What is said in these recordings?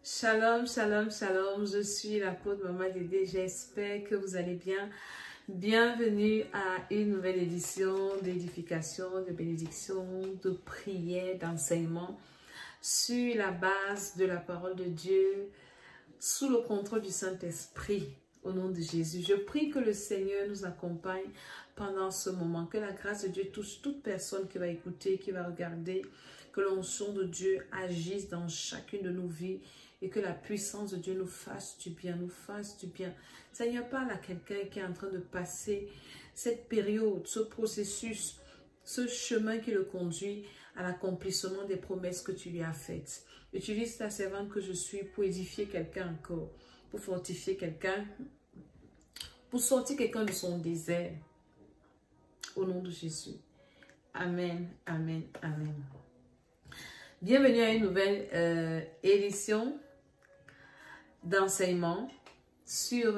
Shalom, shalom, shalom, je suis l'apôtre Maman Dédé, j'espère que vous allez bien. Bienvenue à une nouvelle édition d'édification, de bénédiction, de prière, d'enseignement sur la base de la parole de Dieu, sous le contrôle du Saint-Esprit, au nom de Jésus. Je prie que le Seigneur nous accompagne pendant ce moment, que la grâce de Dieu touche toute personne qui va écouter, qui va regarder, que l'onction de Dieu agisse dans chacune de nos vies et que la puissance de Dieu nous fasse du bien, nous fasse du bien. Seigneur, parle à quelqu'un qui est en train de passer cette période, ce processus, ce chemin qui le conduit à l'accomplissement des promesses que tu lui as faites. Utilise ta servante que je suis pour édifier quelqu'un encore, pour fortifier quelqu'un, pour sortir quelqu'un de son désert. Au nom de Jésus. Amen, amen, amen. Bienvenue à une nouvelle édition d'enseignement sur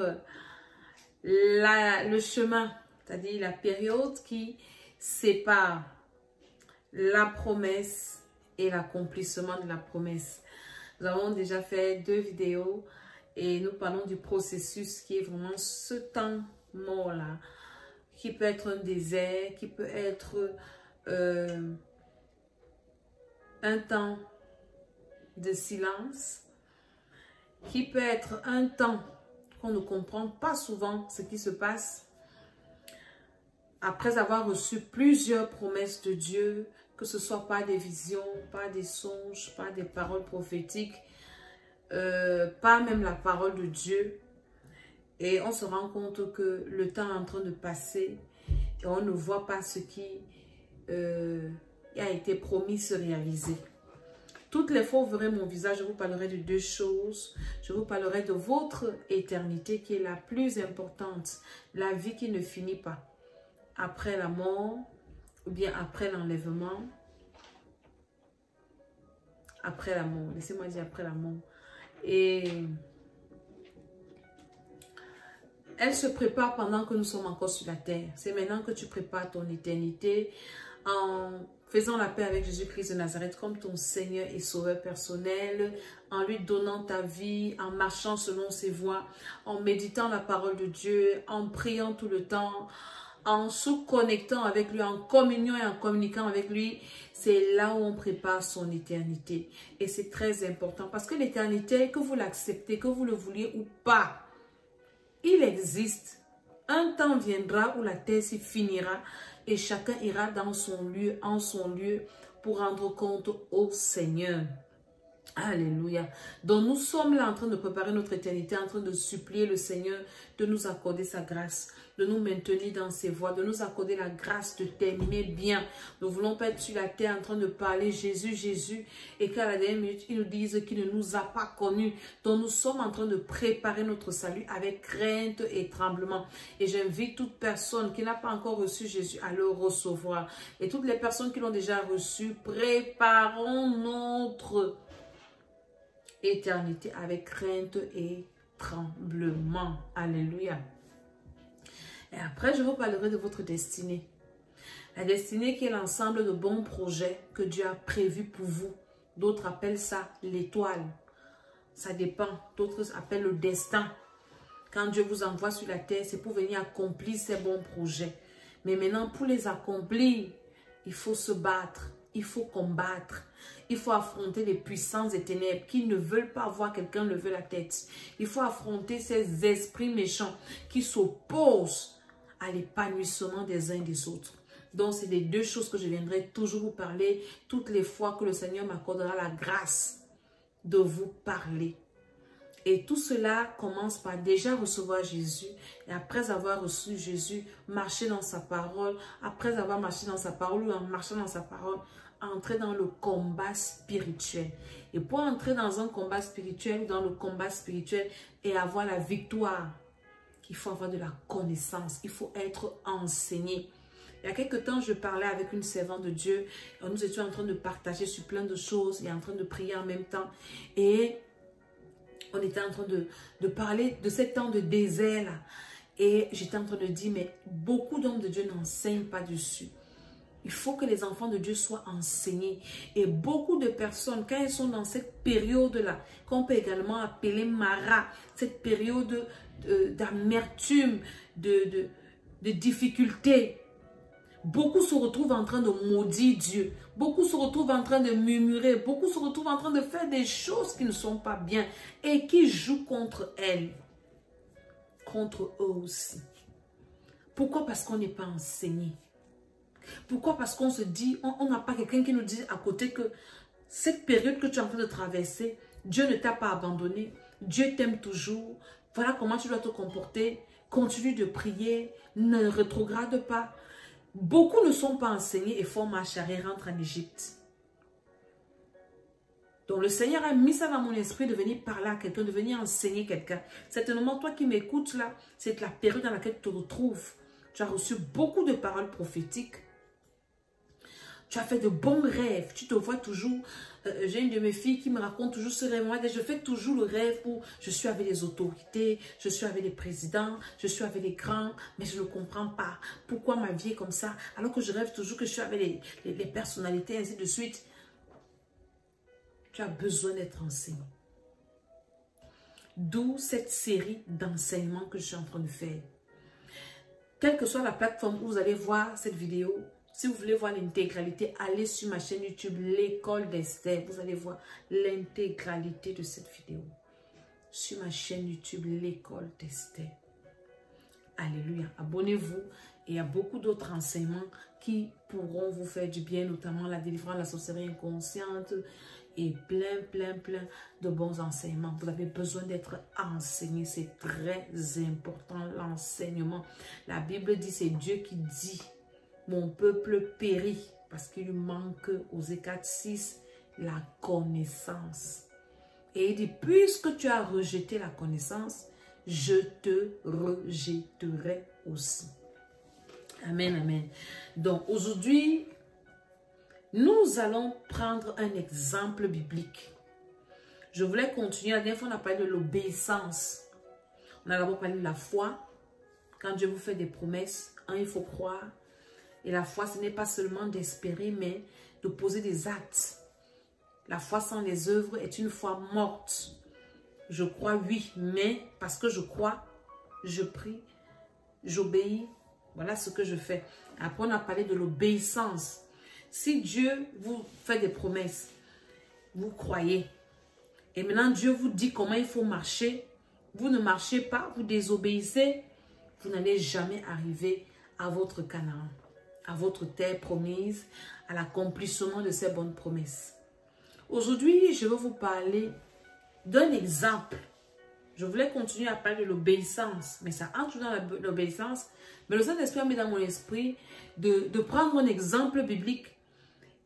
le chemin, c'est-à-dire la période qui sépare la promesse et l'accomplissement de la promesse. Nous avons déjà fait 2 vidéos et nous parlons du processus qui est vraiment ce temps mort-là, qui peut être un désert, qui peut être un temps de silence, qui peut être un temps qu'on ne comprend pas souvent ce qui se passe. Après avoir reçu plusieurs promesses de Dieu, que ce soit par des visions, par des songes, par des paroles prophétiques, pas même la parole de Dieu, et on se rend compte que le temps est en train de passer et on ne voit pas ce qui a été promis se réaliser. Toutes les fois où vous verrez mon visage, je vous parlerai de 2 choses. Je vous parlerai de votre éternité qui est la plus importante. La vie qui ne finit pas. Après la mort, ou bien après l'enlèvement. Après la mort. Laissez-moi dire après la mort. Et elle se prépare pendant que nous sommes encore sur la terre. C'est maintenant que tu prépares ton éternité en faisant la paix avec Jésus-Christ de Nazareth comme ton Seigneur et Sauveur personnel, en lui donnant ta vie, en marchant selon ses voies, en méditant la parole de Dieu, en priant tout le temps, en se connectant avec lui, en communion et en communiquant avec lui. C'est là où on prépare son éternité. Et c'est très important parce que l'éternité, que vous l'acceptez, que vous le vouliez ou pas, il existe. Un temps viendra où la terre s'y finira et chacun ira dans son lieu, en son lieu, pour rendre compte au Seigneur. Alléluia. Donc nous sommes là en train de préparer notre éternité, en train de supplier le Seigneur de nous accorder sa grâce, de nous maintenir dans ses voies, de nous accorder la grâce de terminer bien. Nous voulons pas être sur la terre en train de parler Jésus, Jésus, et qu'à la dernière minute, ils nous disent qu'il ne nous a pas connus. Donc nous sommes en train de préparer notre salut avec crainte et tremblement. Et j'invite toute personne qui n'a pas encore reçu Jésus à le recevoir. Et toutes les personnes qui l'ont déjà reçu, préparons notre éternité avec crainte et tremblement. Alléluia. Et après, je vous parlerai de votre destinée. La destinée qui est l'ensemble de bons projets que Dieu a prévus pour vous. D'autres appellent ça l'étoile. Ça dépend. D'autres appellent le destin. Quand Dieu vous envoie sur la terre, c'est pour venir accomplir ces bons projets. Mais maintenant, pour les accomplir, il faut se battre. Il faut combattre. Il faut affronter les puissances des ténèbres qui ne veulent pas voir quelqu'un lever la tête. Il faut affronter ces esprits méchants qui s'opposent à l'épanouissement des uns et des autres. Donc, c'est les 2 choses que je viendrai toujours vous parler toutes les fois que le Seigneur m'accordera la grâce de vous parler. Et tout cela commence par déjà recevoir Jésus. Et après avoir reçu Jésus, marcher dans sa parole. Après avoir marché dans sa parole ou en marchant dans sa parole, entrer dans le combat spirituel. Et pour entrer dans un combat spirituel ou dans le combat spirituel et avoir la victoire, il faut avoir de la connaissance. Il faut être enseigné. Il y a quelques temps, je parlais avec une servante de Dieu. Et nous étions en train de partager sur plein de choses et en train de prier en même temps. Et on était en train de parler de ce temps de désert là. Et j'étais en train de dire, mais beaucoup d'hommes de Dieu n'enseignent pas dessus. Il faut que les enfants de Dieu soient enseignés. Et beaucoup de personnes, quand elles sont dans cette période-là, qu'on peut également appeler Mara, cette période d'amertume, de difficulté, beaucoup se retrouvent en train de maudire Dieu. Beaucoup se retrouvent en train de murmurer. Beaucoup se retrouvent en train de faire des choses qui ne sont pas bien et qui jouent contre elles. Contre eux aussi. Pourquoi? Parce qu'on n'est pas enseigné. Pourquoi? Parce qu'on se dit, on n'a pas quelqu'un qui nous dit à côté que cette période que tu es en train de traverser, Dieu ne t'a pas abandonné. Dieu t'aime toujours. Voilà comment tu dois te comporter. Continue de prier. Ne rétrograde pas. Beaucoup ne sont pas enseignés et font marche arrière, rentrent en Égypte. Donc le Seigneur a mis ça dans mon esprit de venir parler à quelqu'un, de venir enseigner quelqu'un. Certainement, toi qui m'écoutes là, c'est la période dans laquelle tu te retrouves. Tu as reçu beaucoup de paroles prophétiques. Tu as fait de bons rêves. Tu te vois toujours. J'ai une de mes filles qui me raconte toujours ce rêve. Moi, je fais toujours le rêve où je suis avec les autorités, je suis avec les présidents, je suis avec les grands, mais je ne comprends pas. Pourquoi ma vie est comme ça? Alors que je rêve toujours que je suis avec les personnalités, ainsi de suite. Tu as besoin d'être enseigné. D'où cette série d'enseignements que je suis en train de faire. Quelle que soit la plateforme où vous allez voir cette vidéo, si vous voulez voir l'intégralité, allez sur ma chaîne YouTube, l'école d'Esther. Vous allez voir l'intégralité de cette vidéo. Sur ma chaîne YouTube, l'école d'Esther. Alléluia. Abonnez-vous. Et il y a beaucoup d'autres enseignements qui pourront vous faire du bien, notamment la délivrance, la sorcellerie inconsciente et plein de bons enseignements. Vous avez besoin d'être enseigné. C'est très important, l'enseignement. La Bible dit, c'est Dieu qui dit. Mon peuple périt parce qu'il lui manque, Osée 4:6, la connaissance. Et il dit, puisque tu as rejeté la connaissance, je te rejetterai aussi. Amen, amen. Donc aujourd'hui, nous allons prendre un exemple biblique. Je voulais continuer. La dernière fois, on a parlé de l'obéissance. On a d'abord parlé de la foi. Quand Dieu vous fait des promesses, il faut croire. Et la foi, ce n'est pas seulement d'espérer, mais de poser des actes. La foi sans les œuvres est une foi morte. Je crois, oui, mais parce que je crois, je prie, j'obéis. Voilà ce que je fais. Après, on a parlé de l'obéissance. Si Dieu vous fait des promesses, vous croyez. Et maintenant, Dieu vous dit comment il faut marcher. Vous ne marchez pas, vous désobéissez. Vous n'allez jamais arriver à votre Canaan, à votre terre promise, à l'accomplissement de ces bonnes promesses. Aujourd'hui, je vais vous parler d'un exemple. Je voulais continuer à parler de l'obéissance, mais ça entre dans l'obéissance. Mais le Saint-Esprit a mis dans mon esprit de prendre un exemple biblique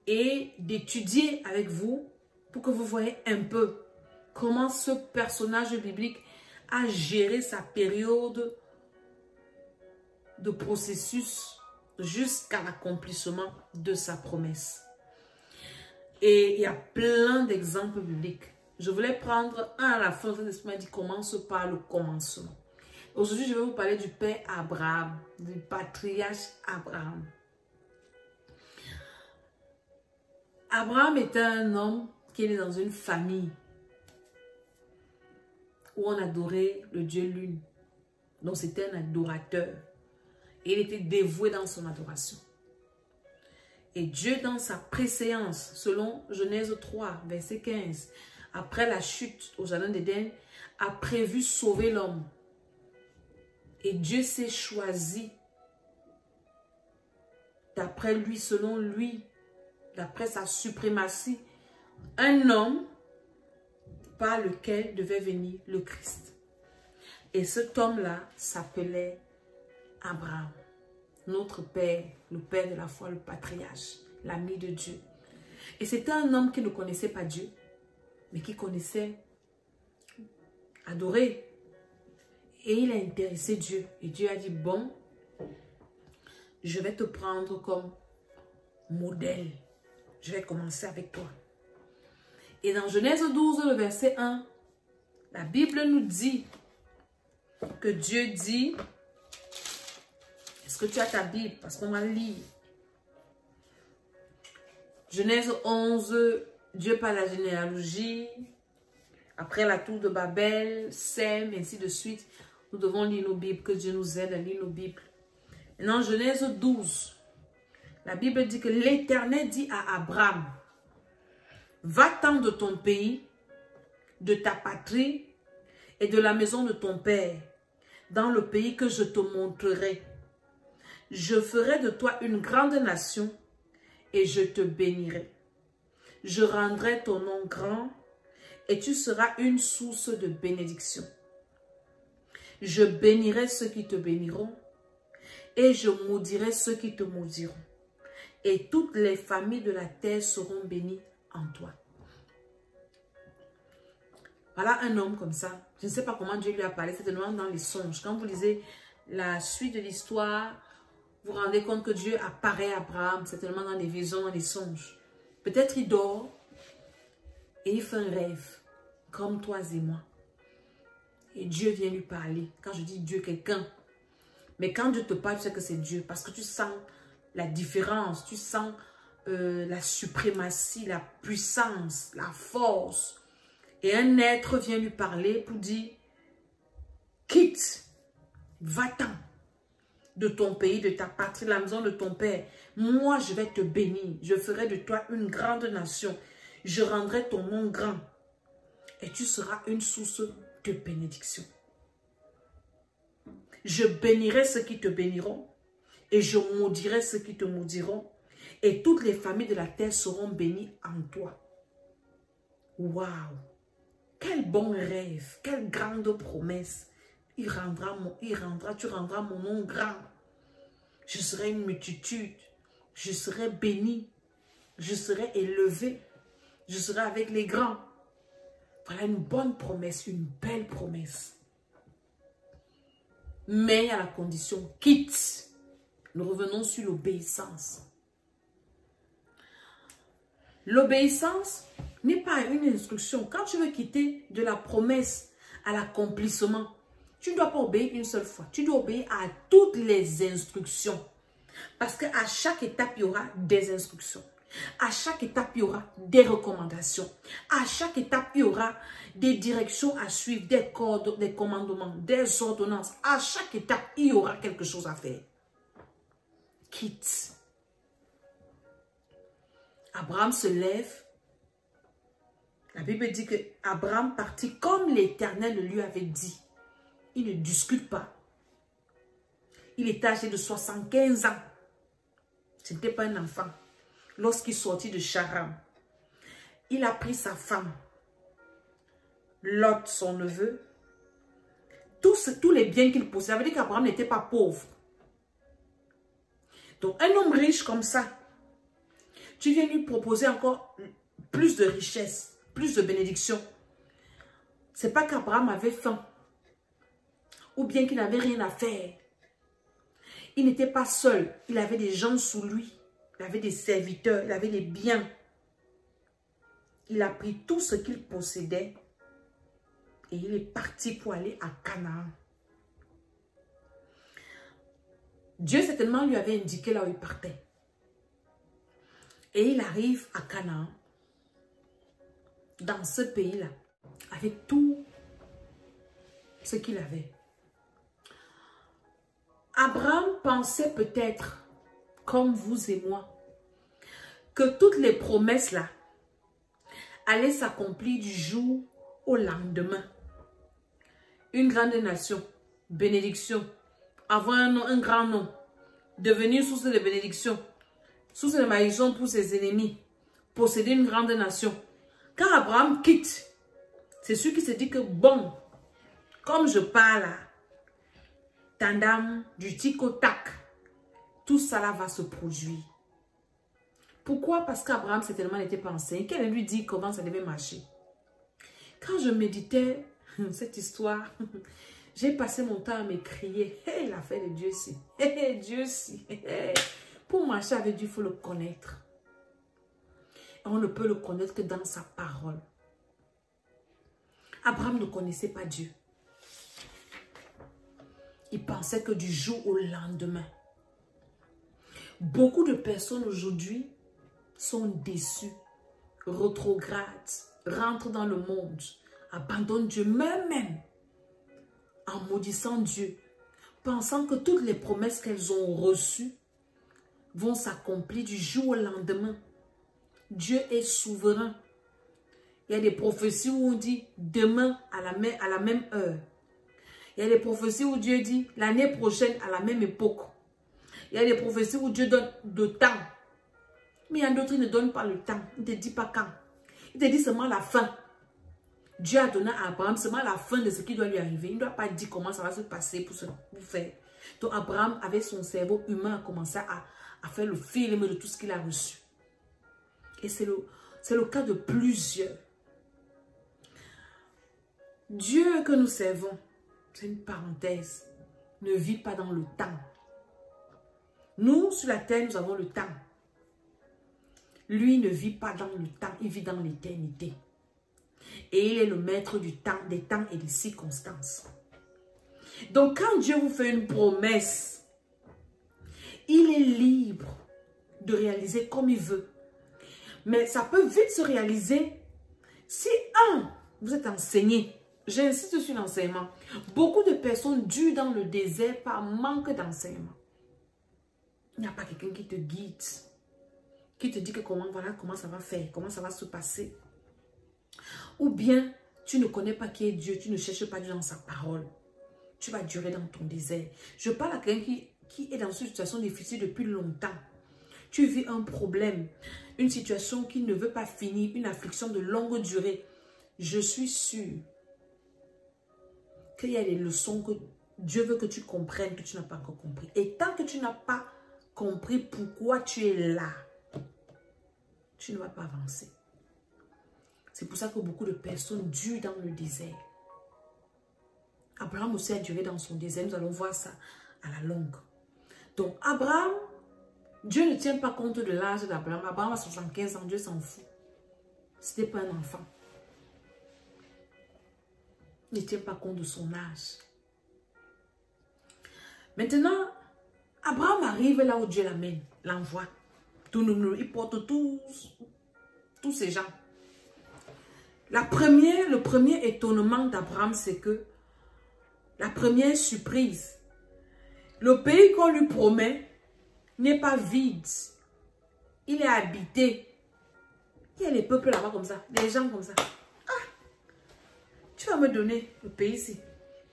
et d'étudier avec vous pour que vous voyez un peu comment ce personnage biblique a géré sa période de processus jusqu'à l'accomplissement de sa promesse. Et il y a plein d'exemples bibliques. Je voulais prendre un à la fin. Le Saint-Esprit m'a dit commence par le commencement. Aujourd'hui, je vais vous parler du père Abraham, du patriarche Abraham. Abraham était un homme qui est né dans une famille où on adorait le Dieu Lune. Donc c'était un adorateur. Et il était dévoué dans son adoration. Et Dieu, dans sa préséance, selon Genèse 3, verset 15, après la chute au jardin d'Éden, a prévu sauver l'homme. Et Dieu s'est choisi, d'après lui, selon lui, d'après sa suprématie, un homme par lequel devait venir le Christ. Et cet homme-là s'appelait Abraham, notre père, le père de la foi, le patriarche, l'ami de Dieu. Et c'était un homme qui ne connaissait pas Dieu, mais qui connaissait, adorait. Et il a intéressé Dieu. Et Dieu a dit, bon, je vais te prendre comme modèle. Je vais commencer avec toi. Et dans Genèse 12, le verset 1, la Bible nous dit que Dieu dit, est-ce que tu as ta Bible? Parce qu'on va lire. Genèse 11, Dieu parle la généalogie. Après la tour de Babel, Sem, ainsi de suite. Nous devons lire nos Bibles, que Dieu nous aide à lire nos Bibles. Maintenant, Genèse 12, la Bible dit que l'Éternel dit à Abraham, va-t'en de ton pays, de ta patrie et de la maison de ton père, dans le pays que je te montrerai. Je ferai de toi une grande nation et je te bénirai. Je rendrai ton nom grand et tu seras une source de bénédiction. Je bénirai ceux qui te béniront et je maudirai ceux qui te maudiront. Et toutes les familles de la terre seront bénies en toi. Voilà un homme comme ça. Je ne sais pas comment Dieu lui a parlé. C'est tellement dans les songes. Quand vous lisez la suite de l'histoire, vous vous rendez compte que Dieu apparaît à Abraham. C'est tellement dans les visions, dans les songes. Peut-être il dort et il fait un rêve, comme toi et moi. Et Dieu vient lui parler. Quand je dis Dieu, quelqu'un. Mais quand Dieu te parle, tu sais que c'est Dieu. Parce que tu sens la différence. Tu sens la suprématie, la puissance, la force. Et un être vient lui parler pour dire, quitte, va-t'en de ton pays, de ta patrie, de la maison de ton père. Moi, je vais te bénir. Je ferai de toi une grande nation. Je rendrai ton nom grand. Et tu seras une source de bénédiction. Je bénirai ceux qui te béniront. Et je maudirai ceux qui te maudiront. Et toutes les familles de la terre seront bénies en toi. Waouh! Quel bon rêve, quelle grande promesse. Tu rendras mon nom grand. Je serai une multitude. Je serai béni. Je serai élevé. Je serai avec les grands. Voilà une bonne promesse, une belle promesse. Mais à la condition, quitte. Nous revenons sur l'obéissance. L'obéissance n'est pas une instruction. Quand tu veux quitter de la promesse à l'accomplissement, tu ne dois pas obéir une seule fois. Tu dois obéir à toutes les instructions. Parce qu'à chaque étape, il y aura des instructions. À chaque étape, il y aura des recommandations. À chaque étape, il y aura des directions à suivre, des commandements, des ordonnances. À chaque étape, il y aura quelque chose à faire. Quitte. Abraham se lève. La Bible dit que Abraham partit comme l'Éternel le lui avait dit. Il ne discute pas. Il était âgé de 75 ans. Ce n'était pas un enfant. Lorsqu'il sortit de Charan, il a pris sa femme, Lot, son neveu, tous les biens qu'il possédait. Ça veut dire qu'Abraham n'était pas pauvre. Donc, un homme riche comme ça, tu viens lui proposer encore plus de richesse, plus de bénédiction. Ce n'est pas qu'Abraham avait faim ou bien qu'il n'avait rien à faire. Il n'était pas seul. Il avait des gens sous lui. Il avait des serviteurs. Il avait des biens. Il a pris tout ce qu'il possédait et il est parti pour aller à Canaan. Dieu certainement lui avait indiqué là où il partait. Et il arrive à Canaan, dans ce pays-là, avec tout ce qu'il avait. Abraham pensait peut-être, comme vous et moi, que toutes les promesses là allaient s'accomplir du jour au lendemain. Une grande nation, bénédiction, avoir un grand nom, devenir source de bénédiction, source de malédiction pour ses ennemis, posséder une grande nation. Quand Abraham quitte, c'est sûr qu'il se dit que bon, comme je parle, tandam, du tic au tac, tout ça là va se produire. Pourquoi? Parce qu'Abraham certainement n'était pas enseigné. Qu'elle lui dit comment ça devait marcher. Quand je méditais cette histoire, j'ai passé mon temps à m'écrier. Hey, l'affaire de Dieu si. Hey, Dieu si. Hey. Pour marcher avec Dieu, il faut le connaître. Et on ne peut le connaître que dans sa parole. Abraham ne connaissait pas Dieu. Il pensait que du jour au lendemain. Beaucoup de personnes aujourd'hui sont déçus, rétrogrades, rentrent dans le monde, abandonnent Dieu, même en maudissant Dieu, pensant que toutes les promesses qu'elles ont reçues vont s'accomplir du jour au lendemain. Dieu est souverain. Il y a des prophéties où on dit demain à la même heure. Il y a des prophéties où Dieu dit l'année prochaine à la même époque. Il y a des prophéties où Dieu donne de temps. Mais il y a d'autres qui ne donnent pas le temps. Il ne te dit pas quand. Il te dit seulement la fin. Dieu a donné à Abraham seulement la fin de ce qui doit lui arriver. Il ne doit pas dire comment ça va se passer pour faire. Donc Abraham, avec son cerveau humain, a commencé à faire le film de tout ce qu'il a reçu. Et c'est le cas de plusieurs. Dieu que nous servons, c'est une parenthèse, ne vit pas dans le temps. Nous, sur la terre, nous avons le temps. Lui ne vit pas dans le temps, il vit dans l'éternité. Et il est le maître du temps, des temps et des circonstances. Donc, quand Dieu vous fait une promesse, il est libre de réaliser comme il veut. Mais ça peut vite se réaliser si, vous êtes enseigné. J'insiste sur l'enseignement. Beaucoup de personnes durent dans le désert par manque d'enseignement. Il n'y a pas quelqu'un qui te guide, qui te dit que voilà comment ça va faire, comment ça va se passer. Ou bien, tu ne connais pas qui est Dieu, tu ne cherches pas Dieu dans sa parole. Tu vas durer dans ton désert. Je parle à quelqu'un qui est dans une situation difficile depuis longtemps. Tu vis un problème, une situation qui ne veut pas finir, une affliction de longue durée. Je suis sûre qu'il y a des leçons que Dieu veut que tu comprennes, que tu n'as pas encore compris. Et tant que tu n'as pas compris pourquoi tu es là, tu ne vas pas avancer. C'est pour ça que beaucoup de personnes durent dans le désert. Abraham aussi a duré dans son désert. Nous allons voir ça à la longue. Donc, Abraham, Dieu ne tient pas compte de l'âge d'Abraham. Abraham a 75 ans, Dieu s'en fout. Ce n'était pas un enfant. Il ne tient pas compte de son âge. Maintenant, Abraham arrive là où Dieu l'amène, l'envoie. Il porte tous ces gens. Le premier étonnement d'Abraham, c'est que la première surprise, le pays qu'on lui promet n'est pas vide. Il est habité. Il y a les peuples là-bas comme ça, des gens comme ça. Tu vas me donner le pays ici.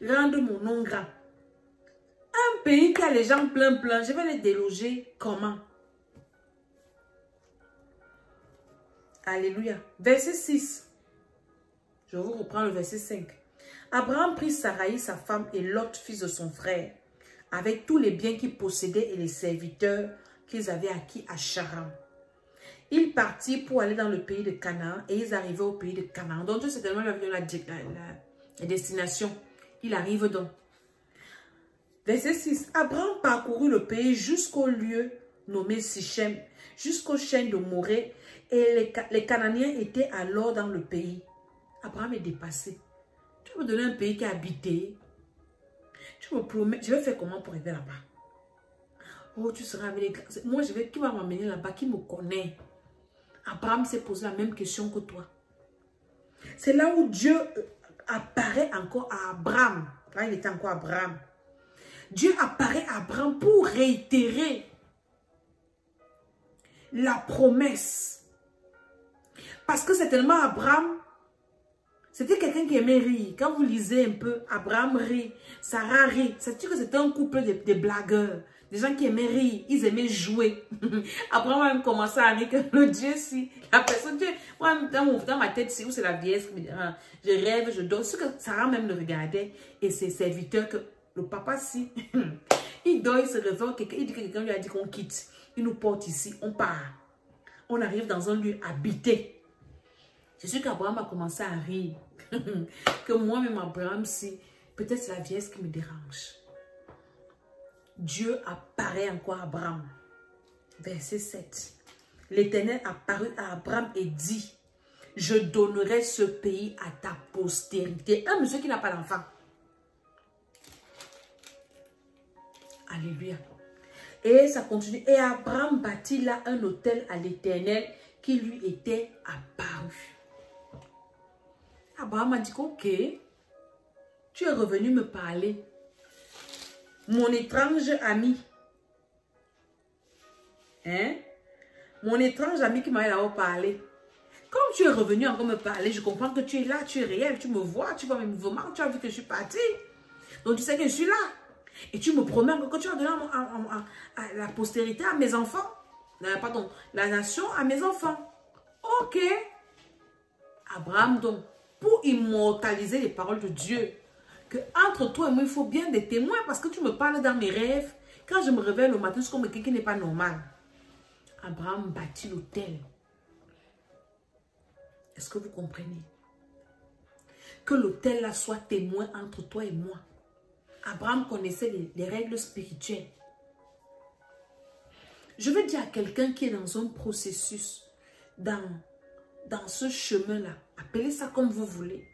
Rendre mon nom grand. Un pays qui a les gens plein, je vais les déloger comment? Alléluia. Verset 6. Je vous reprends le verset 5. Abraham prit Saraï, sa femme, et Lot, fils de son frère, avec tous les biens qu'ils possédaient et les serviteurs qu'ils avaient acquis à Charan. Ils partirent pour aller dans le pays de Canaan et ils arrivaient au pays de Canaan. Donc, c'est tellement la destination. Il arrive donc. Verset 6. Abraham parcourut le pays jusqu'au lieu nommé Sichem, jusqu'au chêne de Morée, et les Cananéens étaient alors dans le pays. Abraham est dépassé. Tu vas me donner un pays qui est habité. Tu me promets, je vais faire comment pour arriver là-bas? Oh, tu seras avec les... Moi, qui va m'amener là-bas? Qui me connaît? Abraham s'est posé la même question que toi. C'est là où Dieu apparaît encore à Abraham. Là, il était encore Abraham. Dieu apparaît à Abraham pour réitérer la promesse. Parce que c'est tellement Abraham, c'était quelqu'un qui aimait rire. Quand vous lisez un peu, Abraham rit, Sarah rit. C'est-à-dire que c'était un couple de blagueurs. Des gens qui aimaient rire, ils aimaient jouer. Abraham a même commencé à rire que le Dieu, si la personne, Dieu, moi, dans ma tête, c'est où c'est la vieillesse qui me dit, je rêve, je dors. C'est que Sarah même le regardait et ses serviteurs, que le papa, si, il dort, il se réveille, il dit que quelqu'un lui a dit qu'on quitte. Il nous porte ici, on part. On arrive dans un lieu habité. Je suis qu'Abraham a commencé à rire. Que moi-même, Abraham, si, peut-être c'est la vieillesse qui me dérange. Dieu apparaît encore à Abraham. Verset 7. L'Éternel apparut à Abraham et dit, je donnerai ce pays à ta postérité. Un monsieur qui n'a pas d'enfant. Alléluia. Et ça continue. Et Abraham bâtit là un autel à l'Éternel qui lui était apparu. Abraham a dit, ok, tu es revenu me parler. Mon étrange ami. Hein? Mon étrange ami qui m'a d'abord parlé. Comme tu es revenu encore me parler, je comprends que tu es là, tu es réel, tu me vois, tu vois mes mouvements, tu as vu que je suis partie. Donc tu sais que je suis là. Et tu me promets que tu vas donner à la postérité à mes enfants. Pardon, la nation à mes enfants. Ok. Abraham, donc, pour immortaliser les paroles de Dieu, que entre toi et moi, il faut bien des témoins parce que tu me parles dans mes rêves. Quand je me réveille le matin, c'est comme quelqu'un qui n'est pas normal. Abraham bâtit l'autel. Est-ce que vous comprenez? Que l'autel là soit témoin entre toi et moi. Abraham connaissait les règles spirituelles. Je veux dire à quelqu'un qui est dans un processus, dans ce chemin-là, appelez ça comme vous voulez,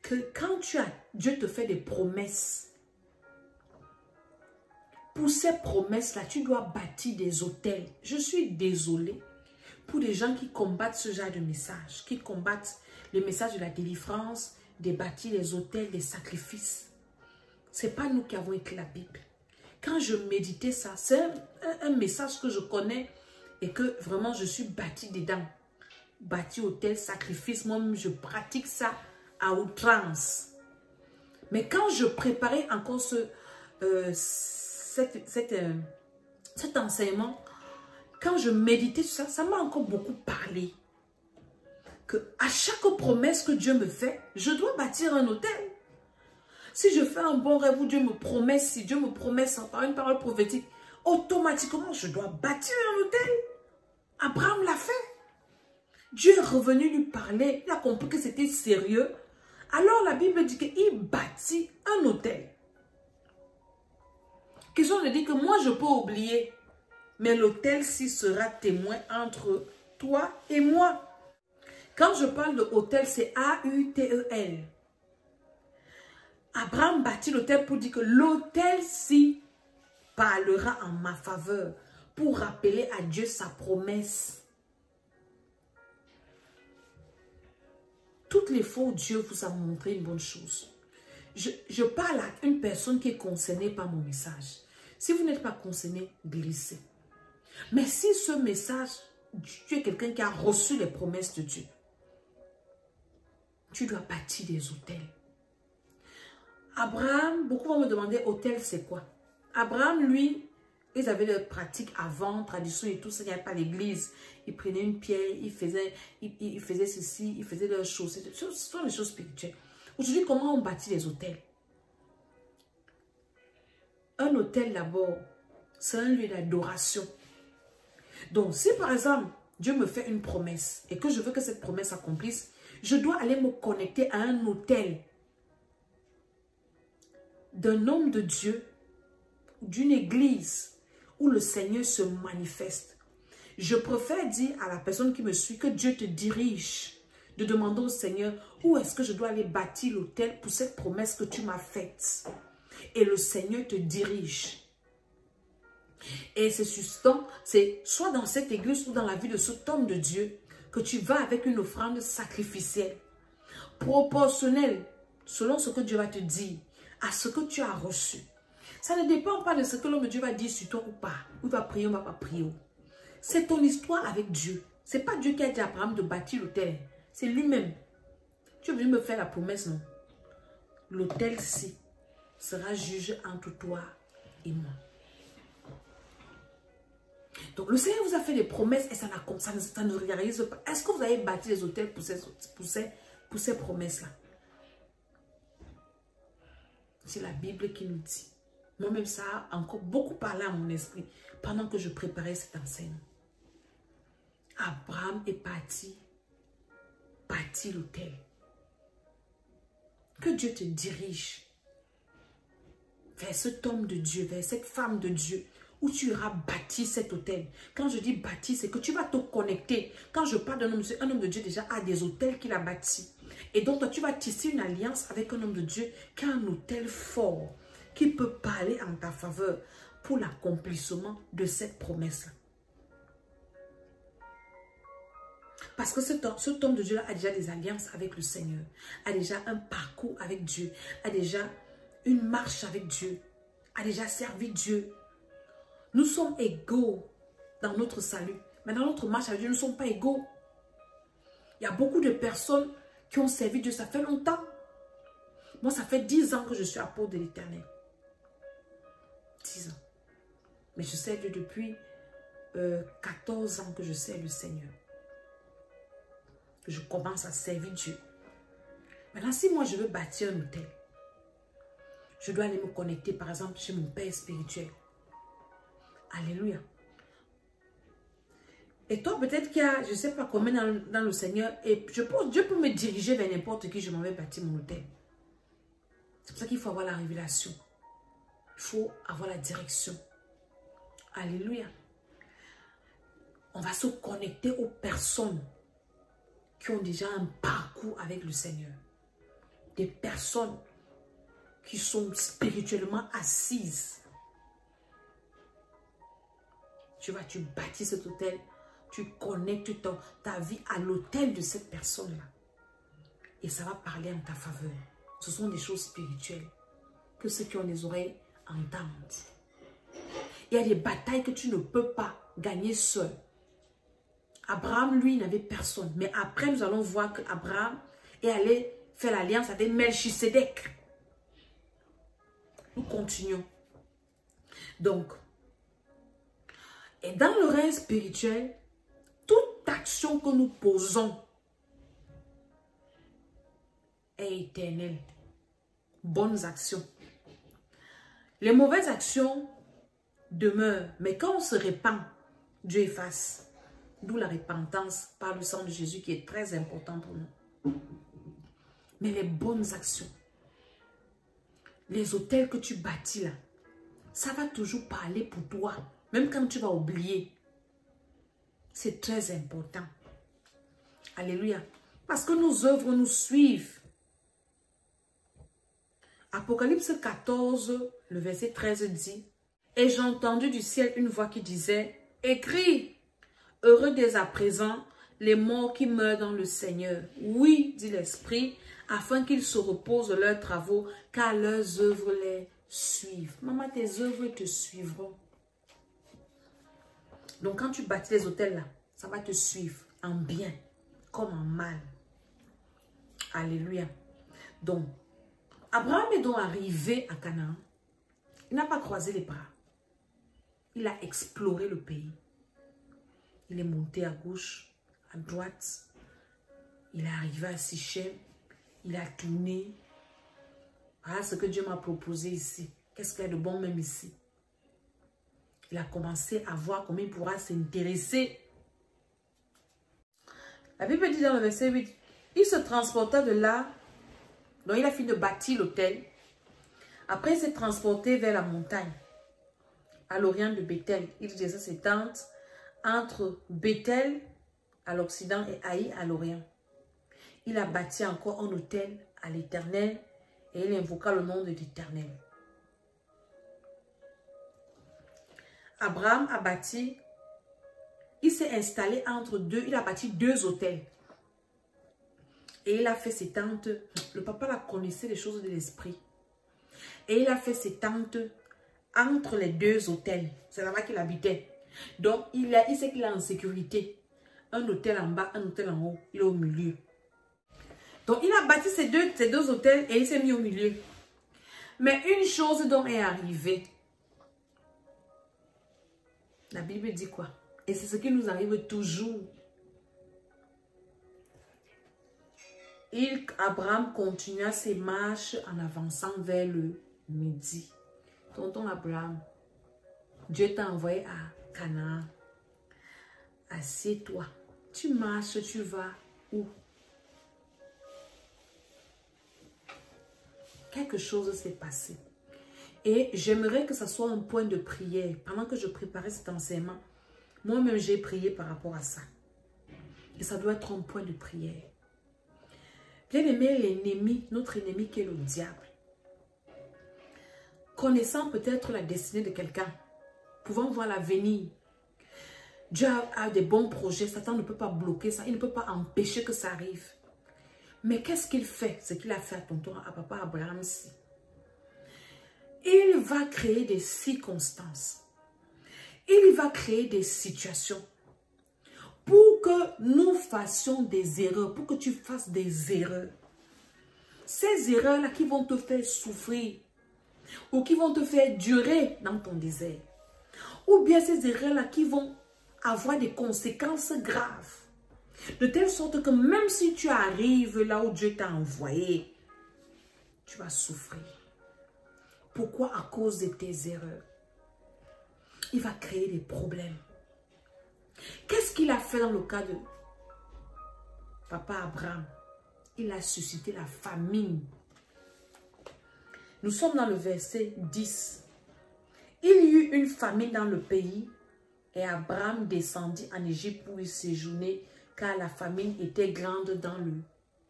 que quand Dieu te fait des promesses, pour ces promesses-là, tu dois bâtir des autels. Je suis désolée pour les gens qui combattent ce genre de message, qui combattent le message de la délivrance, de bâtir les autels, des sacrifices. Ce n'est pas nous qui avons écrit la Bible. Quand je méditais ça, c'est un message que je connais et que vraiment je suis bâti dedans. Bâti autel, sacrifice, moi-même je pratique ça à outrance. Mais quand je préparais encore cet enseignement, quand je méditais sur ça, ça m'a encore beaucoup parlé. Que à chaque promesse que Dieu me fait, je dois bâtir un autel. Si je fais un bon rêve où Dieu me promet, si Dieu me promet ça par une parole prophétique, automatiquement, je dois bâtir un autel. Abraham l'a fait. Dieu est revenu lui parler. Il a compris que c'était sérieux. Alors la Bible dit qu'il bâtit un autel. Question de dire que moi, je peux oublier. Mais l'autel-ci sera témoin entre toi et moi. Quand je parle de autel, c'est A-U-T-E-L. Abraham bâtit l'autel pour dire que l'autel-ci parlera en ma faveur pour rappeler à Dieu sa promesse. Toutes les fois où Dieu vous a montré une bonne chose, je parle à une personne qui est concernée par mon message. Si vous n'êtes pas concerné, glissez. Mais si ce message, tu es quelqu'un qui a reçu les promesses de Dieu, tu dois bâtir des autels. Abraham, beaucoup vont me demander, autel c'est quoi? Abraham, lui, ils avaient leur pratique avant, tradition et tout ça, il n'y avait pas l'église. Ils prenaient une pierre, ils faisaient ceci, ils faisaient leurs choses. Ce sont les choses spirituelles. Aujourd'hui, comment on bâtit les autels? Un autel d'abord, c'est un lieu d'adoration. Donc, si par exemple, Dieu me fait une promesse et que je veux que cette promesse s'accomplisse, je dois aller me connecter à un autel d'un homme de Dieu, d'une église où le Seigneur se manifeste. Je préfère dire à la personne qui me suit que Dieu te dirige, de demander au Seigneur où est-ce que je dois aller bâtir l'autel pour cette promesse que tu m'as faite. Et le Seigneur te dirige. Et c'est soit dans cette église ou dans la vie de cet homme de Dieu que tu vas avec une offrande sacrificielle, proportionnelle, selon ce que Dieu va te dire, à ce que tu as reçu. Ça ne dépend pas de ce que l'homme de Dieu va dire sur toi ou pas. Ou il va prier ou il ne va pas prier. C'est ton histoire avec Dieu. Ce n'est pas Dieu qui a dit à Abraham de bâtir l'autel. C'est lui-même. Tu es venu me faire la promesse, non? L'autel-ci sera juge entre toi et moi. Donc, le Seigneur vous a fait des promesses et ça ne réalise pas. Est-ce que vous avez bâti les autels pour ces promesses-là? C'est la Bible qui nous dit. Moi-même, ça a encore beaucoup parlé à mon esprit pendant que je préparais cet enseignement. Abraham est parti bâtir l'autel. Que Dieu te dirige vers cet homme de Dieu, vers cette femme de Dieu, où tu iras bâtir cet autel. Quand je dis bâtir, c'est que tu vas te connecter. Quand je parle d'un homme de Dieu déjà a des autels qu'il a bâtis. Et donc, toi, tu vas tisser une alliance avec un homme de Dieu qui a un autel fort, qui peut parler en ta faveur pour l'accomplissement de cette promesse-là. Parce que cet homme de Dieu-là a déjà des alliances avec le Seigneur, a déjà un parcours avec Dieu, a déjà une marche avec Dieu, a déjà servi Dieu. Nous sommes égaux dans notre salut. Mais dans notre marche avec Dieu, nous ne sommes pas égaux. Il y a beaucoup de personnes qui ont servi Dieu, ça fait longtemps. Moi, ça fait 10 ans que je suis apôtre de l'Éternel. 10 ans. Mais je sers Dieu depuis 14 ans que je sers le Seigneur. Que je commence à servir Dieu. Maintenant, si moi je veux bâtir un hôtel, je dois aller me connecter par exemple chez mon Père spirituel. Alléluia. Et toi, peut-être qu'il y a, je ne sais pas combien dans le Seigneur, et je pense Dieu peut me diriger vers n'importe qui, je m'en vais bâtir mon hôtel. C'est pour ça qu'il faut avoir la révélation. Il faut avoir la direction. Alléluia. On va se connecter aux personnes qui ont déjà un parcours avec le Seigneur. Des personnes qui sont spirituellement assises. Tu bâtis cet hôtel. Tu connectes ta vie à l'autel de cette personne-là. Et ça va parler en ta faveur. Ce sont des choses spirituelles que ceux qui ont des oreilles entendent. Il y a des batailles que tu ne peux pas gagner seul. Abraham, lui, n'avait personne. Mais après, nous allons voir qu'Abraham est allé faire l'alliance avec Melchisedec. Nous continuons. Donc, et dans le règne spirituel, toute action que nous posons est éternelle. Bonnes actions. Les mauvaises actions demeurent, mais quand on se répand, Dieu efface. D'où la repentance par le sang de Jésus qui est très important pour nous. Mais les bonnes actions, les hôtels que tu bâtis là, ça va toujours parler pour toi. Même quand tu vas oublier. C'est très important. Alléluia. Parce que nos œuvres nous suivent. Apocalypse 14, le verset 13 dit, « Et j'ai entendu du ciel une voix qui disait, « Écris, heureux dès à présent les morts qui meurent dans le Seigneur. Oui, dit l'Esprit, afin qu'ils se reposent de leurs travaux, car leurs œuvres les suivent. » Maman, tes œuvres te suivront. Donc, quand tu bâtis les hôtels là, ça va te suivre en bien comme en mal. Alléluia. Donc, Abraham est donc arrivé à Canaan. Il n'a pas croisé les bras. Il a exploré le pays. Il est monté à gauche, à droite. Il est arrivé à Sichem. Il a tourné. Voilà ce que Dieu m'a proposé ici. Qu'est-ce qu'il y a de bon même ici? Il a commencé à voir comment il pourra s'intéresser. La Bible dit dans le verset 8, il se transporta de là, donc il a fini de bâtir l'autel. Après, il s'est transporté vers la montagne, à l'orient de Bethel. Il disait ses tentes entre Bethel à l'occident et Haï à l'orient. Il a bâti encore un autel à l'Éternel et il invoqua le nom de l'Éternel. Abraham a bâti, il s'est installé entre deux, il a bâti 2 hôtels. Et il a fait ses tentes, le papa la connaissait les choses de l'esprit. Et il a fait ses tentes entre les 2 hôtels. C'est là-bas qu'il habitait. Donc, il sait qu'il est en sécurité. Un hôtel en bas, un hôtel en haut. Il est au milieu. Donc, il a bâti ces deux hôtels et il s'est mis au milieu. Mais une chose donc est arrivée. La Bible dit quoi? Et c'est ce qui nous arrive toujours. Abraham continua ses marches en avançant vers le midi. Tonton Abraham, Dieu t'a envoyé à Canaan. Assieds-toi. Tu marches, tu vas où? Quelque chose s'est passé. Et j'aimerais que ça soit un point de prière. Pendant que je préparais cet enseignement, moi-même j'ai prié par rapport à ça. Et ça doit être un point de prière. Bien aimé, l'ennemi, notre ennemi qui est le diable, connaissant peut-être la destinée de quelqu'un, pouvant voir l'avenir, Dieu a des bons projets. Satan ne peut pas bloquer ça. Il ne peut pas empêcher que ça arrive. Mais qu'est-ce qu'il fait? Ce qu'il a fait à tonton, à papa Abraham ici. Il va créer des circonstances. Il va créer des situations pour que nous fassions des erreurs, pour que tu fasses des erreurs. Ces erreurs-là qui vont te faire souffrir ou qui vont te faire durer dans ton désert. Ou bien ces erreurs-là qui vont avoir des conséquences graves. De telle sorte que même si tu arrives là où Dieu t'a envoyé, tu vas souffrir. Pourquoi? À cause de tes erreurs. Il va créer des problèmes. Qu'est-ce qu'il a fait dans le cas de papa Abraham? Il a suscité la famine. Nous sommes dans le verset 10. Il y eut une famine dans le pays et Abraham descendit en Égypte pour y séjourner car la famine était grande dans le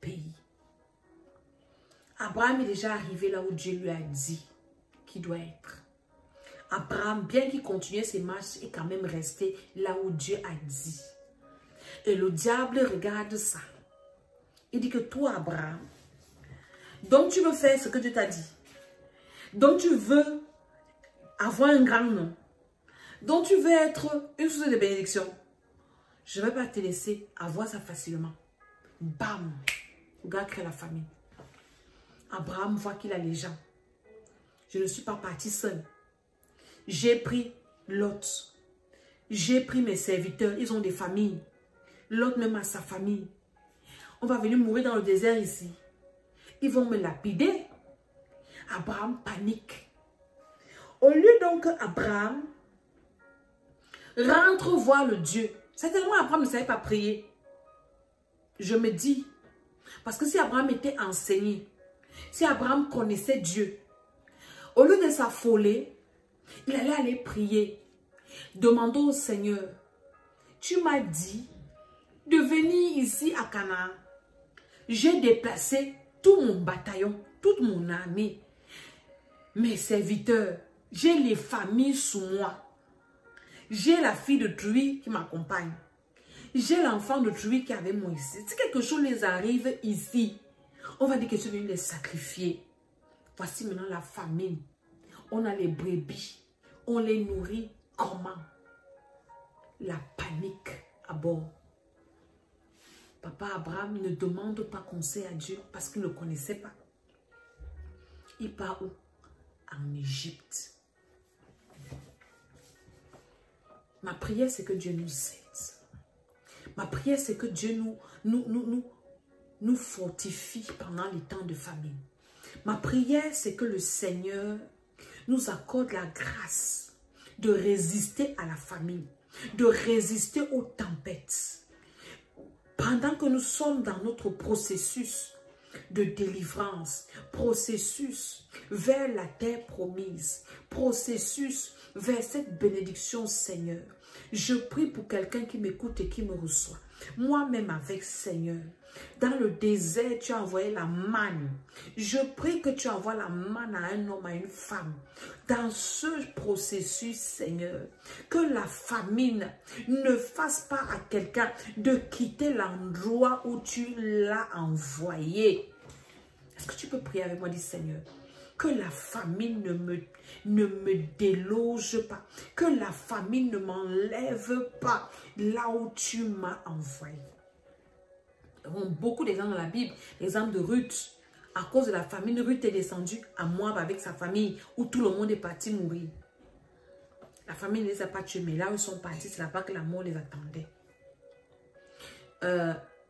pays. Abraham est déjà arrivé là où Dieu lui a dit qu'il doit être. Abraham, bien qu'il continuait ses marches, est quand même resté là où Dieu a dit. Et le diable regarde ça. Il dit que toi, Abraham, donc tu veux faire ce que Dieu t'a dit. Donc tu veux avoir un grand nom. Donc tu veux être une source de bénédiction. Je ne vais pas te laisser avoir ça facilement. Bam! Le gars crée la famine. Abraham voit qu'il a les gens. Je ne suis pas parti seul. J'ai pris Lot. J'ai pris mes serviteurs. Ils ont des familles. Lot même a sa famille. On va venir mourir dans le désert ici. Ils vont me lapider. Abraham panique. Au lieu donc qu'Abraham rentre voir le Dieu. Certainement Abraham ne savait pas prier. Je me dis. Parce que si Abraham était enseigné. Si Abraham connaissait Dieu. Au lieu de s'affoler. Il allait aller prier. Demandons au Seigneur. Tu m'as dit de venir ici à Canaan. J'ai déplacé tout mon bataillon, toute mon armée. Mes serviteurs, j'ai les familles sous moi. J'ai la fille de Truie qui m'accompagne. J'ai l'enfant de Truie qui est avec moi ici. Si quelque chose les arrive ici, on va dire que je viens les sacrifier. Voici maintenant la famine. On a les brebis. On les nourrit comment? La panique à bord. Papa Abraham ne demande pas conseil à Dieu parce qu'il ne connaissait pas. Il part où? En Égypte. Ma prière, c'est que Dieu nous aide. Ma prière, c'est que Dieu nous fortifie pendant les temps de famine. Ma prière, c'est que le Seigneur nous accorde la grâce de résister à la famine, de résister aux tempêtes. Pendant que nous sommes dans notre processus de délivrance, processus vers la terre promise, processus vers cette bénédiction, Seigneur, je prie pour quelqu'un qui m'écoute et qui me reçoit. Moi-même avec Seigneur, dans le désert, tu as envoyé la manne. Je prie que tu envoies la manne à un homme, à une femme. Dans ce processus, Seigneur, que la famine ne fasse pas à quelqu'un de quitter l'endroit où tu l'as envoyé. Est-ce que tu peux prier avec moi, dit Seigneur, que la famine ne me déloge pas, que la famine ne m'enlève pas là où tu m'as envoyé. Nous avons beaucoup d'exemples dans la Bible, l'exemple de Ruth. À cause de la famine, Ruth est descendue à Moab avec sa famille, où tout le monde est parti mourir. La famine ne les a pas tués, mais là où ils sont partis, c'est là-bas que la mort les attendait.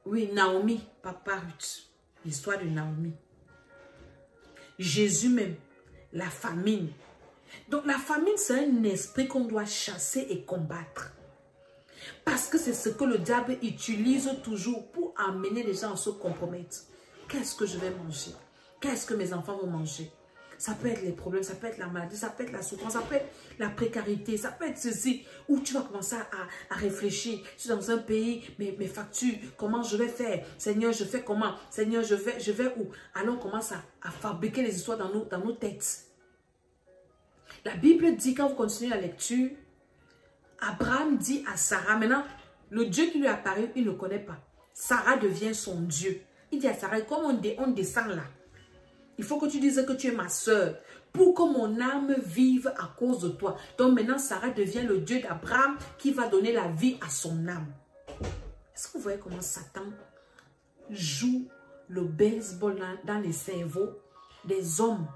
Oui, Naomi, papa Ruth, l'histoire de Naomi. Jésus même, la famine. Donc la famine, c'est un esprit qu'on doit chasser et combattre. Parce que c'est ce que le diable utilise toujours pour amener les gens à se compromettre. Qu'est-ce que je vais manger? Qu'est-ce que mes enfants vont manger? Ça peut être les problèmes, ça peut être la maladie, ça peut être la souffrance, ça peut être la précarité, ça peut être ceci. Où tu vas commencer à réfléchir. Je suis dans un pays, mes factures, comment je vais faire? Seigneur, je fais comment? Seigneur, je vais où? Alors on commence à fabriquer les histoires dans nos têtes. La Bible dit, quand vous continuez la lecture, Abraham dit à Sarah, maintenant, le Dieu qui lui apparaît, il ne le connaît pas. Sarah devient son Dieu. Il dit à Sarah, comme on descend là, il faut que tu dises que tu es ma soeur, pour que mon âme vive à cause de toi. Donc maintenant, Sarah devient le Dieu d'Abraham qui va donner la vie à son âme. Est-ce que vous voyez comment Satan joue le baseball dans les cerveaux des hommes?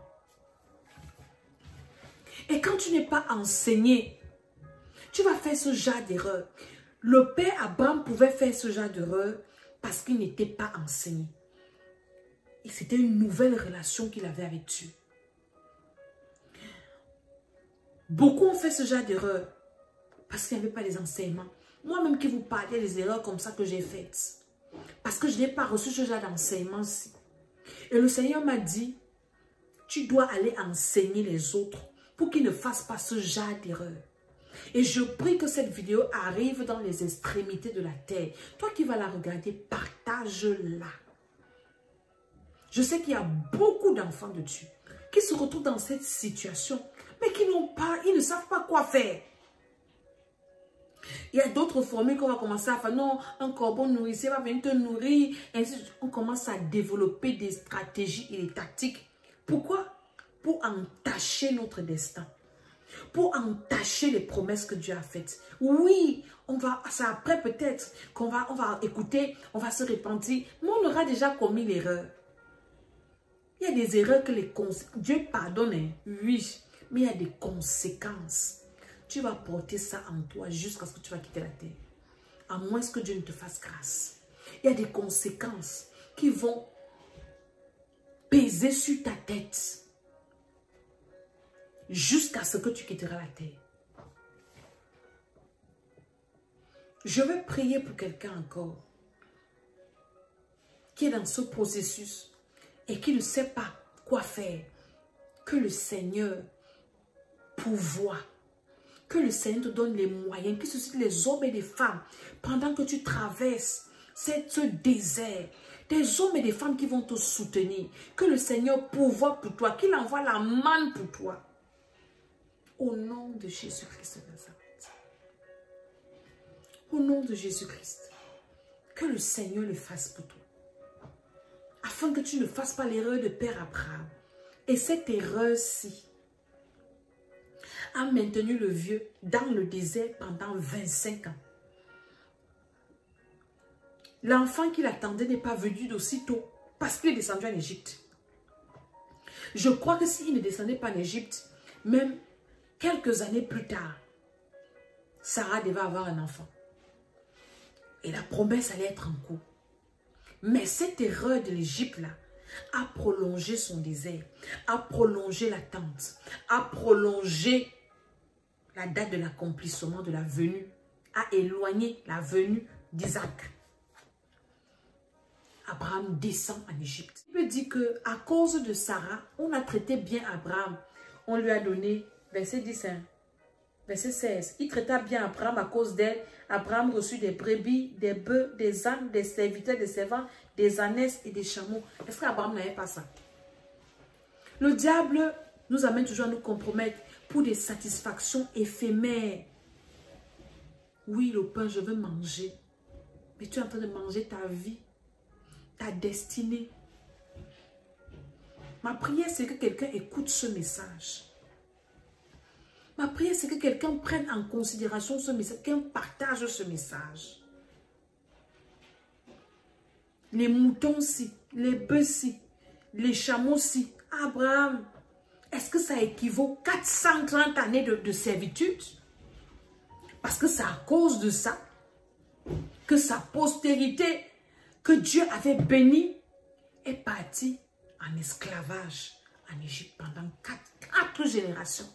Et quand tu n'es pas enseigné, tu vas faire ce genre d'erreur. Le père Abraham pouvait faire ce genre d'erreur parce qu'il n'était pas enseigné. Et c'était une nouvelle relation qu'il avait avec Dieu. Beaucoup ont fait ce genre d'erreur parce qu'il n'y avait pas les enseignements. Moi-même qui vous parlais des erreurs comme ça que j'ai faites. Parce que je n'ai pas reçu ce genre d'enseignement-ci. Et le Seigneur m'a dit, tu dois aller enseigner les autres pour qu'ils ne fassent pas ce genre d'erreur. Et je prie que cette vidéo arrive dans les extrémités de la terre. Toi qui vas la regarder, partage-la. Je sais qu'il y a beaucoup d'enfants de Dieu qui se retrouvent dans cette situation, mais qui n'ont pas, ils ne savent pas quoi faire. Il y a d'autres formules qu'on va commencer à faire. Non, un corbeau nourricier va venir te nourrir. Ainsi, on commence à développer des stratégies et des tactiques. Pourquoi? Pour entacher notre destin. Pour entacher les promesses que Dieu a faites. Oui, c'est après peut-être qu'on va écouter, on va se repentir, mais on aura déjà commis l'erreur. Il y a des erreurs que Dieu pardonne, hein? Oui, mais il y a des conséquences. Tu vas porter ça en toi jusqu'à ce que tu vas quitter la terre. À moins que Dieu ne te fasse grâce. Il y a des conséquences qui vont peser sur ta tête jusqu'à ce que tu quitteras la terre. Je vais prier pour quelqu'un encore qui est dans ce processus et qui ne sait pas quoi faire. Que le Seigneur pourvoie. Que le Seigneur te donne les moyens, que suscite les hommes et les femmes pendant que tu traverses ce désert. Des hommes et des femmes qui vont te soutenir. Que le Seigneur pourvoie pour toi, qu'il envoie la manne pour toi. Au nom de Jésus-Christ de Nazareth. Au nom de Jésus-Christ. Que le Seigneur le fasse pour toi. Afin que tu ne fasses pas l'erreur de Père Abraham. Et cette erreur-ci a maintenu le vieux dans le désert pendant 25 ans. L'enfant qu'il attendait n'est pas venu d'aussitôt parce qu'il est descendu en Égypte. Je crois que s'il ne descendait pas en Égypte, même quelques années plus tard, Sarah devait avoir un enfant. Et la promesse allait être en cours. Mais cette erreur de l'Égypte là a prolongé son désert, a prolongé l'attente, a prolongé la date de l'accomplissement de la venue, a éloigné la venue d'Isaac. Abraham descend en Égypte. Il me dit qu'à cause de Sarah, on a traité bien Abraham. On lui a donné, verset 10, hein, verset 16, il traita bien Abraham à cause d'elle. Abraham reçut des brebis, des bœufs, des ânes, des serviteurs, des servants, des ânesses et des chameaux. Est-ce qu'Abraham n'avait pas ça? Le diable nous amène toujours à nous compromettre pour des satisfactions éphémères. Oui, le pain, je veux manger. Mais tu es en train de manger ta vie, ta destinée. Ma prière, c'est que quelqu'un écoute ce message. Ma prière, c'est que quelqu'un prenne en considération ce message, quelqu'un partage ce message. Les moutons-ci, les bœufs-ci, les chameaux-ci. Abraham, est-ce que ça équivaut à 430 années de servitude? Parce que c'est à cause de ça que sa postérité, que Dieu avait bénie, est partie en esclavage en Égypte pendant 4 générations.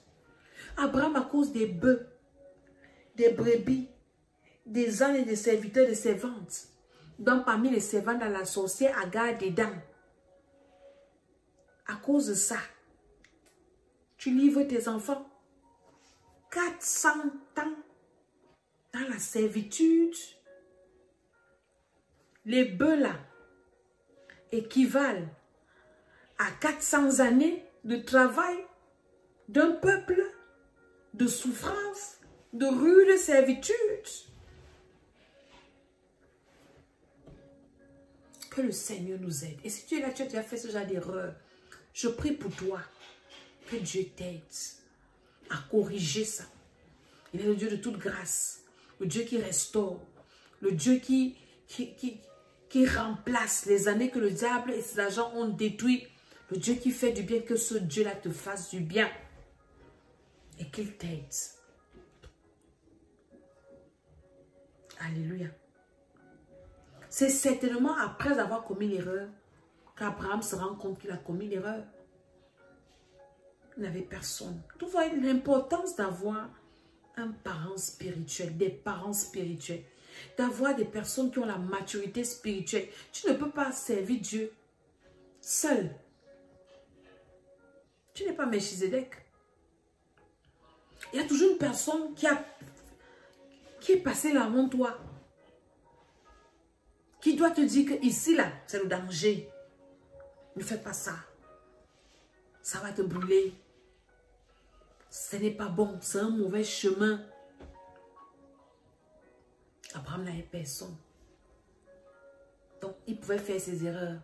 Abraham, à cause des bœufs, des brebis, des ânes et des serviteurs, des servantes. Donc, parmi les servantes, dans la sorcière Agar dedans. À cause de ça, tu livres tes enfants 400 ans dans la servitude. Les bœufs là équivalent à 400 années de travail d'un peuple, de souffrance, de rude servitude. Que le Seigneur nous aide. Et si tu es là, tu as déjà fait ce genre d'erreur, je prie pour toi que Dieu t'aide à corriger ça. Il est le Dieu de toute grâce, le Dieu qui restaure, le Dieu qui remplace les années que le diable et ses agents ont détruit, le Dieu qui fait du bien, que ce Dieu-là te fasse du bien et qu'il t'aide. Alléluia. C'est certainement après avoir commis l'erreur qu'Abraham se rend compte qu'il a commis l'erreur. Il n'avait personne. Tu vois l'importance d'avoir un parent spirituel, des parents spirituels, d'avoir des personnes qui ont la maturité spirituelle. Tu ne peux pas servir Dieu seul. Tu n'es pas Melchizedek. Il y a toujours une personne qui est passée là avant toi, qui doit te dire que ici, là, c'est le danger. Ne fais pas ça. Ça va te brûler. Ce n'est pas bon. C'est un mauvais chemin. Abraham n'avait personne. Donc, il pouvait faire ses erreurs.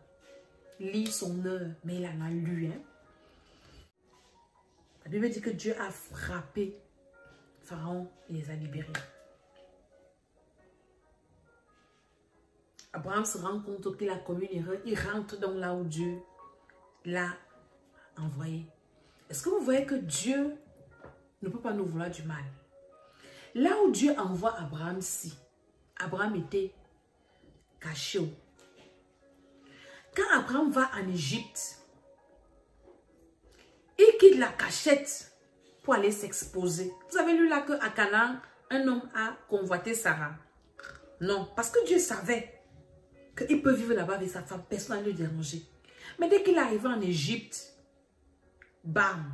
Lire son heure. Mais il en a lu. Hein? La Bible dit que Dieu a frappé Pharaon et les a libérés. Abraham se rend compte qu'il a commis une erreur. Il rentre donc là où Dieu l'a envoyé. Est-ce que vous voyez que Dieu ne peut pas nous vouloir du mal? Là où Dieu envoie Abraham, si Abraham était caché. Quand Abraham va en Égypte, il quitte la cachette pour aller s'exposer. Vous avez lu là qu'à Canaan, un homme a convoité Sarah. Non, parce que Dieu savait qu'il peut vivre là-bas avec sa femme, personne ne le déranger. Mais dès qu'il arrive en Égypte, bam,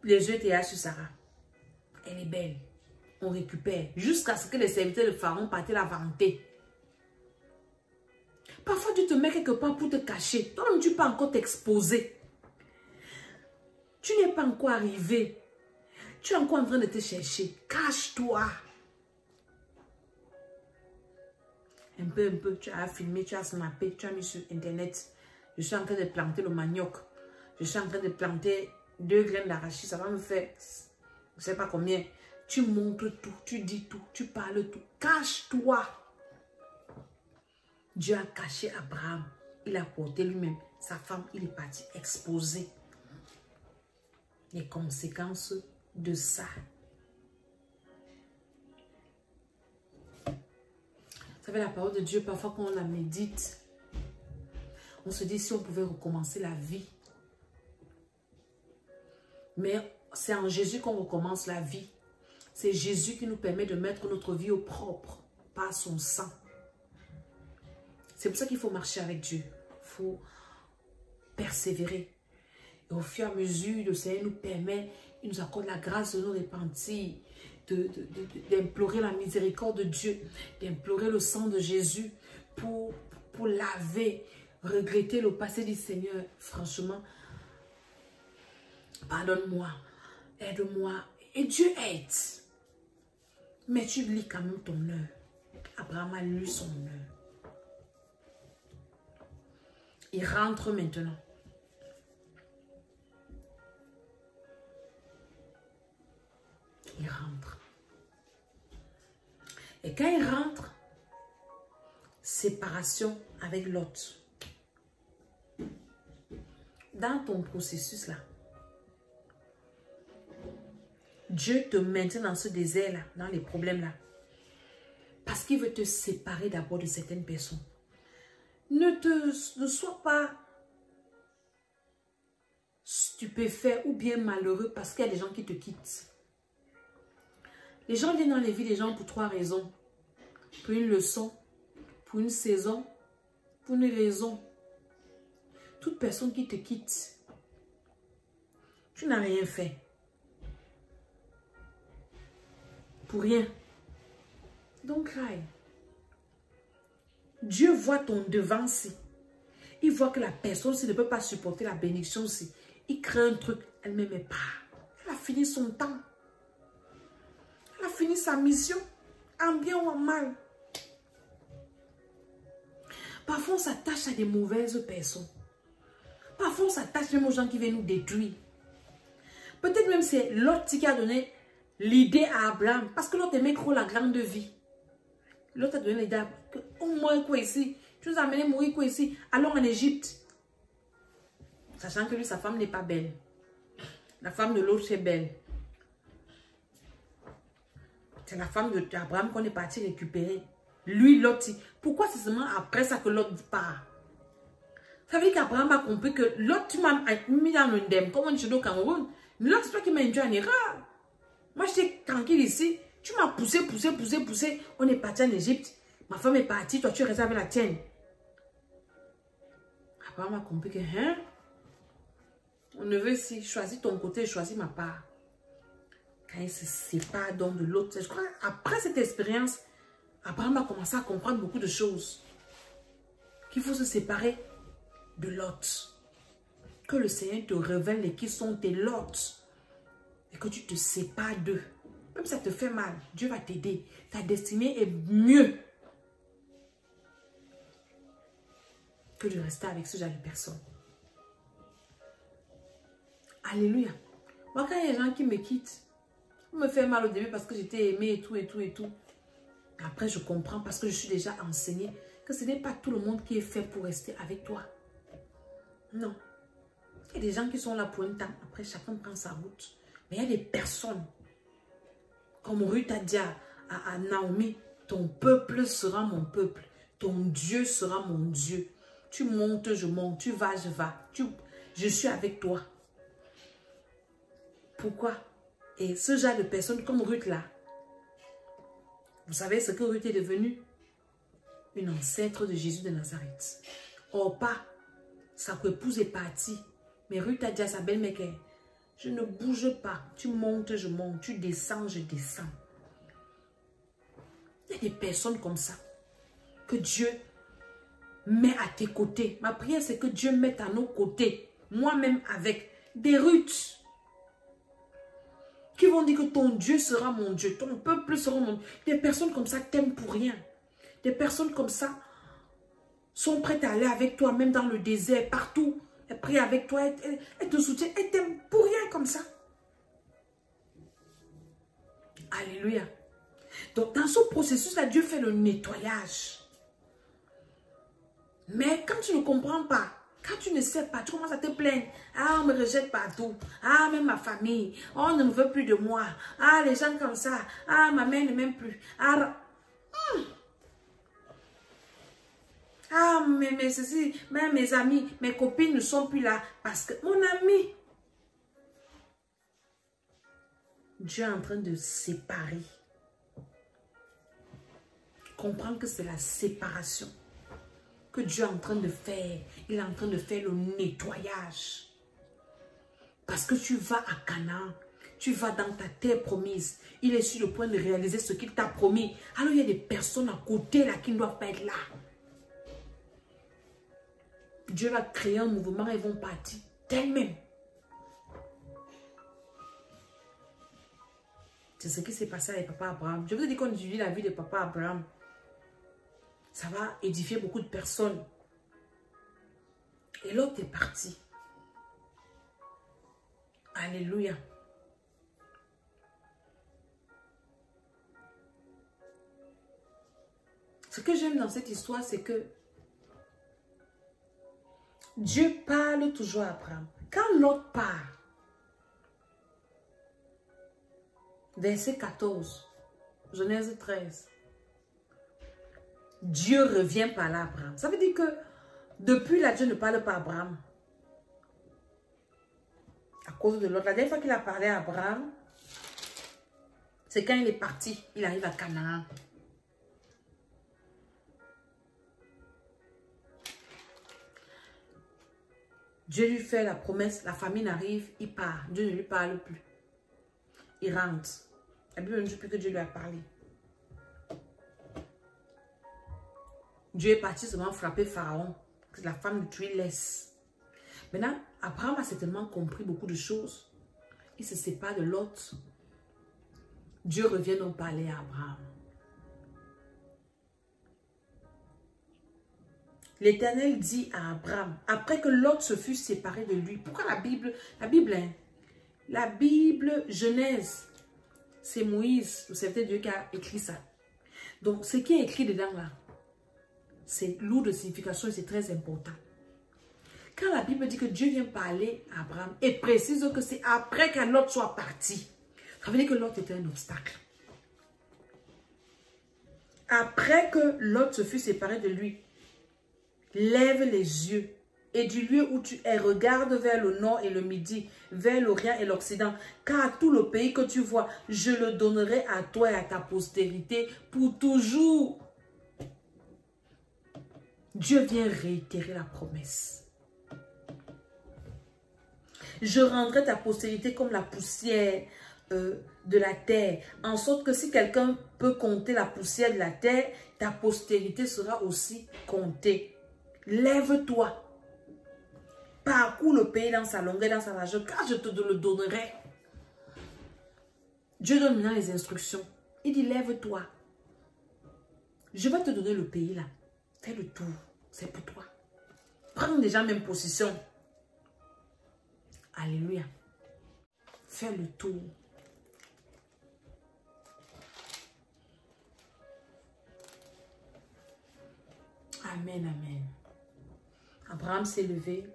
les yeux étaient sur Sarah. Elle est belle. On récupère. Jusqu'à ce que les serviteurs de Pharaon partent la vanter. Parfois, tu te mets quelque part pour te cacher. Toi-même, tu ne peux pas encore t'exposer. Tu n'es pas encore arrivé. Tu es encore en train de te chercher. Cache-toi. Un peu, tu as filmé, tu as snappé, tu as mis sur Internet. Je suis en train de planter le manioc. Je suis en train de planter 2 graines d'arachide. Ça va me faire, je ne sais pas combien. Tu montres tout, tu dis tout, tu parles tout. Cache-toi. Dieu a caché Abraham. Il a porté lui-même sa femme. Il est parti exposer les conséquences de ça. Vous savez, la parole de Dieu, parfois quand on la médite, on se dit si on pouvait recommencer la vie. Mais c'est en Jésus qu'on recommence la vie. C'est Jésus qui nous permet de mettre notre vie au propre, par son sang. C'est pour ça qu'il faut marcher avec Dieu. Il faut persévérer. Et au fur et à mesure, le Seigneur nous permet, il nous accorde la grâce de nous repentir, d'implorer la miséricorde de Dieu, d'implorer le sang de Jésus pour laver, regretter le passé du Seigneur. Franchement, pardonne-moi, aide-moi. Et Dieu aide. Mais tu lis quand même ton heure. Abraham a lu son heure. Il rentre maintenant. Il rentre. Et quand il rentre, séparation avec l'autre. Dans ton processus là, Dieu te maintient dans ce désert là, dans les problèmes là. Parce qu'il veut te séparer d'abord de certaines personnes. Ne sois pas stupéfait ou bien malheureux parce qu'il y a des gens qui te quittent. Les gens viennent dans les vies des gens pour 3 raisons. Pour une leçon, pour une saison, pour une raison. Toute personne qui te quitte, tu n'as rien fait. Pour rien. Donc, craille. Dieu voit ton devant-ci. Il voit que la personne ne peut pas supporter la bénédiction-ci. Il crée un truc, elle ne m'aimait pas. Elle a fini son temps. Elle a finir sa mission, en bien ou en mal. Parfois, on s'attache à des mauvaises personnes. Parfois, on s'attache même aux gens qui viennent nous détruire. Peut-être même c'est l'autre qui a donné l'idée à Abraham. Parce que l'autre aimait trop la grande vie. L'autre a donné l'idée à Abraham. On meurt quoi ici? Tu nous as amené mourir quoi ici? Allons en Égypte. Sachant que lui, sa femme n'est pas belle. La femme de l'autre est belle. C'est la femme d'Abraham qu'on est parti récupérer. Lui, l'autre. Pourquoi c'est seulement après ça que l'autre part? Ça veut dire qu'Abraham a compris que l'autre, tu m'as mis dans le ndem, comme on dit au Cameroun. Mais l'autre, c'est toi qui m'as induit en erreur. Moi, j'étais tranquille ici. Tu m'as poussé. On est parti en Égypte. Ma femme est partie. Toi, tu es resté avec la tienne. Abraham a compris que, hein? On ne veut si choisis ton côté, choisis ma part. Quand il se sépare donc de l'autre, je crois après cette expérience, Abraham a commencé à comprendre beaucoup de choses. Qu'il faut se séparer de l'autre. Que le Seigneur te révèle qui sont tes lots. Et que tu te sépares d'eux. Même si ça te fait mal, Dieu va t'aider. Ta destinée est mieux que de rester avec ce genre de personnes. Alléluia. Moi, quand il y a des gens qui me quittent, on me fait mal au début parce que j'étais aimée et tout. Après, je comprends parce que je suis déjà enseignée que ce n'est pas tout le monde qui est fait pour rester avec toi. Non. Il y a des gens qui sont là pour un temps. Après, chacun prend sa route. Mais il y a des personnes, comme Ruth a dit à Naomi, ton peuple sera mon peuple. Ton Dieu sera mon Dieu. Tu montes, je monte. Tu vas, je vais. Je suis avec toi. Pourquoi? Et ce genre de personnes comme Ruth là, vous savez ce que Ruth est devenue? Une ancêtre de Jésus de Nazareth. Or pas, sa épouse est partie. Mais Ruth a dit à sa belle-mère que je ne bouge pas. Tu montes, je monte. Tu descends, je descends. Il y a des personnes comme ça que Dieu met à tes côtés. Ma prière, c'est que Dieu mette à nos côtés, moi-même avec des Ruth qui vont dire que ton Dieu sera mon Dieu, ton peuple sera mon Dieu. Des personnes comme ça t'aiment pour rien. Des personnes comme ça sont prêtes à aller avec toi, même dans le désert, partout. Elles prient avec toi, elles te soutiennent, elles t'aiment pour rien comme ça. Alléluia. Donc, dans ce processus-là, Dieu fait le nettoyage. Mais quand tu ne comprends pas, quand tu ne sais pas, tu commences à te plaindre. Ah, on me rejette partout. Ah, même ma famille. Oh, on ne veut plus de moi. Ah, les gens comme ça. Ah, ma mère ne m'aime plus. Mais ceci, même mes amis, mes copines ne sont plus là. Parce que mon ami, Dieu est en train de séparer. Comprends que c'est la séparation que Dieu est en train de faire. Il est en train de faire le nettoyage. Parce que tu vas à Canaan. Tu vas dans ta terre promise. Il est sur le point de réaliser ce qu'il t'a promis. Alors il y a des personnes à côté là qui ne doivent pas être là. Dieu va créer un mouvement et ils vont partir d'elles-mêmes. C'est ce qui s'est passé avec papa Abraham. Je vous ai dit qu'on étudie la vie de papa Abraham. Ça va édifier beaucoup de personnes. Et l'autre est parti. Alléluia. Ce que j'aime dans cette histoire, c'est que Dieu parle toujours à Abraham. Quand l'autre part, verset 14, Genèse 13, Dieu revient parler à Abraham. Ça veut dire que depuis là, Dieu ne parle pas à Abraham. À cause de l'autre. La dernière fois qu'il a parlé à Abraham, c'est quand il est parti. Il arrive à Canaan. Dieu lui fait la promesse, la famine arrive, il part. Dieu ne lui parle plus. Il rentre. La Bible ne dit plus que Dieu lui a parlé. Dieu est parti seulement frapper Pharaon. Que la femme de tuer laisse. Maintenant, Abraham a certainement compris beaucoup de choses. Il se sépare de Lot. Dieu revient donc parler à Abraham. L'Éternel dit à Abraham, après que Lot se fut séparé de lui. Pourquoi la Bible, la Bible Genèse, c'est Moïse, le serviteur de Dieu qui a écrit ça. Donc, ce qui est écrit dedans là, c'est lourd de signification et c'est très important. Quand la Bible dit que Dieu vient parler à Abraham et précise que c'est après que Lot soit parti, ça veut dire que Lot était un obstacle. Après que Lot se fut séparé de lui, lève les yeux et du lieu où tu es, regarde vers le nord et le midi, vers l'Orient et l'Occident, car tout le pays que tu vois, je le donnerai à toi et à ta postérité pour toujours. Dieu vient réitérer la promesse. Je rendrai ta postérité comme la poussière de la terre, en sorte que si quelqu'un peut compter la poussière de la terre, ta postérité sera aussi comptée. Lève-toi, parcours le pays dans sa longueur, dans sa largeur, car je te le donnerai. Dieu donne maintenant les instructions. Il dit, lève-toi. Je vais te donner le pays là. Fais le tour. C'est pour toi. Prends déjà même position. Alléluia. Fais le tour. Amen, amen. Abraham s'est levé.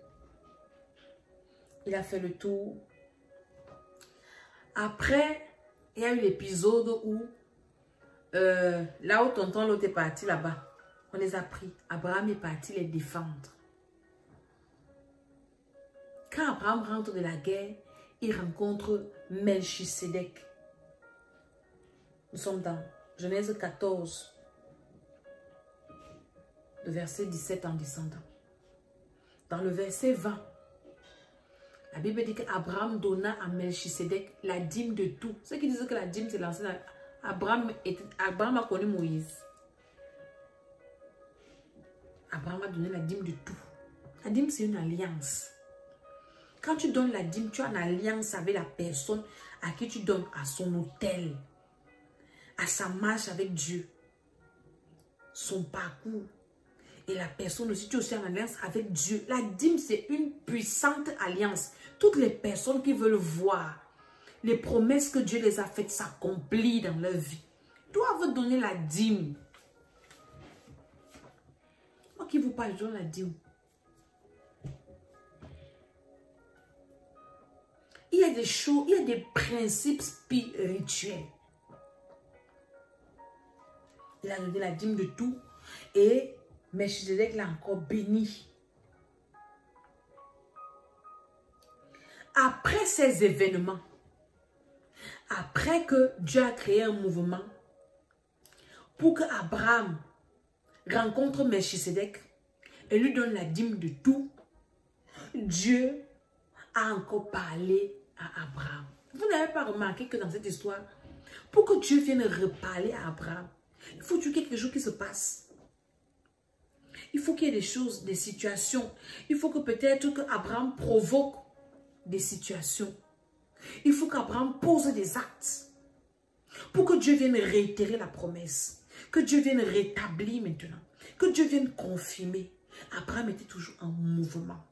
Il a fait le tour. Après, il y a eu l'épisode où, là où tonton Lot est parti là-bas, on les a pris. Abraham est parti les défendre. Quand Abraham rentre de la guerre, il rencontre Melchisedec. Nous sommes dans Genèse 14, le verset 17 en descendant. Dans le verset 20, la Bible dit qu'Abraham donna à Melchisedec la dîme de tout. Ceux qui disent que la dîme c'est l'ancien, Abraham a connu Moïse. Abraham a donné la dîme de tout. La dîme c'est une alliance. Quand tu donnes la dîme, tu as une alliance avec la personne à qui tu donnes, à son autel, à sa marche avec Dieu, son parcours. Et la personne aussi, tu es aussi en alliance avec Dieu. La dîme, c'est une puissante alliance. Toutes les personnes qui veulent voir les promesses que Dieu les a faites s'accomplir dans leur vie doivent donner la dîme. Moi qui vous parle, je donne la dîme. Il y a des choses, il y a des principes spirituels. Il a donné la dîme de tout et Melchisedec l'a encore béni. Après ces événements, après que Dieu a créé un mouvement pour que Abraham rencontre Melchisedec et lui donne la dîme de tout, Dieu a encore parlé à Abraham. Vous n'avez pas remarqué que dans cette histoire, pour que Dieu vienne reparler à Abraham, il faut qu'il y ait quelque chose qui se passe. Il faut qu'il y ait des choses, des situations. Il faut que peut-être qu'Abraham provoque des situations. Il faut qu'Abraham pose des actes. Pour que Dieu vienne réitérer la promesse. Que Dieu vienne rétablir maintenant. Que Dieu vienne confirmer. Abraham était toujours en mouvement.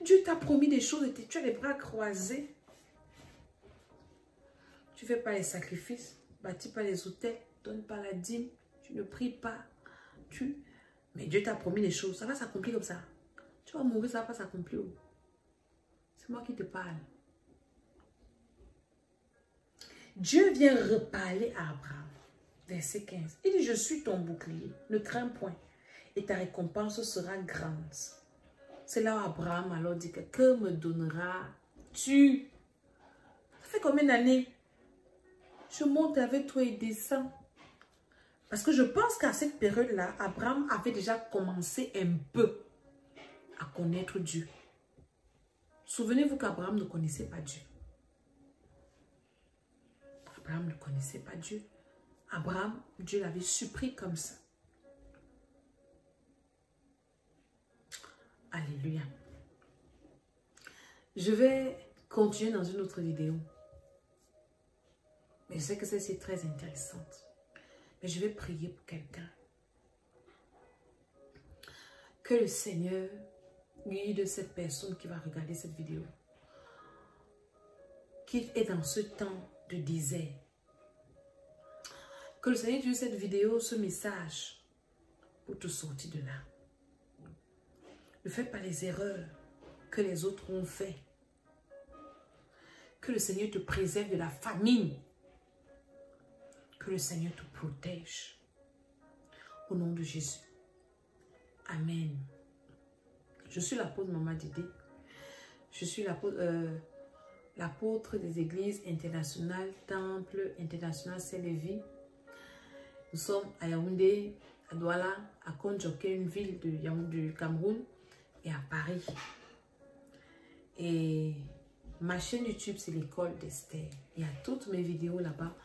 Dieu t'a promis des choses et tu as les bras croisés. Tu ne fais pas les sacrifices, bâtis pas les autels, donne pas la dîme, tu ne pries pas. Mais Dieu t'a promis des choses, ça va s'accomplir comme ça. Tu vas mourir, ça ne va pas s'accomplir. C'est moi qui te parle. Dieu vient reparler à Abraham. Verset 15. Il dit, je suis ton bouclier, ne crains point, et ta récompense sera grande. C'est là où Abraham alors dit que me donneras-tu? Ça fait combien d'années? Je monte avec toi et descends. Parce que je pense qu'à cette période-là, Abraham avait déjà commencé un peu à connaître Dieu. Souvenez-vous qu'Abraham ne connaissait pas Dieu. Abraham ne connaissait pas Dieu. Abraham, Dieu l'avait surpris comme ça. Alléluia. Je vais continuer dans une autre vidéo. Je sais que c'est très intéressante. Mais je vais prier pour quelqu'un. Que le Seigneur guide cette personne qui va regarder cette vidéo. Qui est dans ce temps de désert. Que le Seigneur utilise cette vidéo, ce message, pour te sortir de là. Ne fais pas les erreurs que les autres ont fait. Que le Seigneur te préserve de la famine. Que le Seigneur te protège. Au nom de Jésus. Amen. Je suis l'apôtre Maman Didé. Je suis l'apôtre des églises internationales, Temple International Saint-Lévi. Nous sommes à Yaoundé, à Douala, à Kondjoké, une ville du Cameroun, et à Paris. Et ma chaîne YouTube, c'est l'école d'Esther. Il y a toutes mes vidéos là-bas.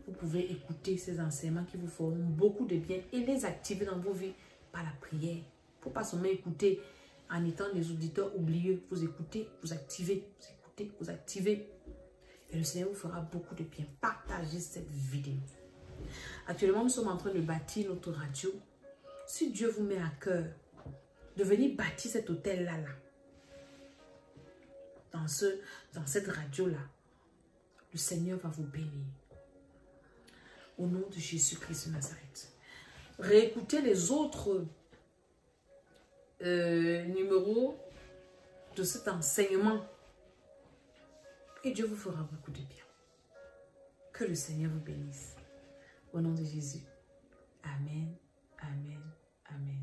Vous pouvez écouter ces enseignements qui vous feront beaucoup de bien et les activer dans vos vies par la prière. Il ne faut pas seulement écouter en étant des auditeurs oublieux. Vous écoutez, vous activez, vous écoutez, vous activez. Et le Seigneur vous fera beaucoup de bien. Partagez cette vidéo. Actuellement, nous sommes en train de bâtir notre radio. Si Dieu vous met à cœur de venir bâtir cet hôtel-là, dans cette radio-là, le Seigneur va vous bénir. Au nom de Jésus-Christ de Nazareth. Réécoutez les autres numéros de cet enseignement. Et Dieu vous fera beaucoup de bien. Que le Seigneur vous bénisse. Au nom de Jésus. Amen, amen, amen.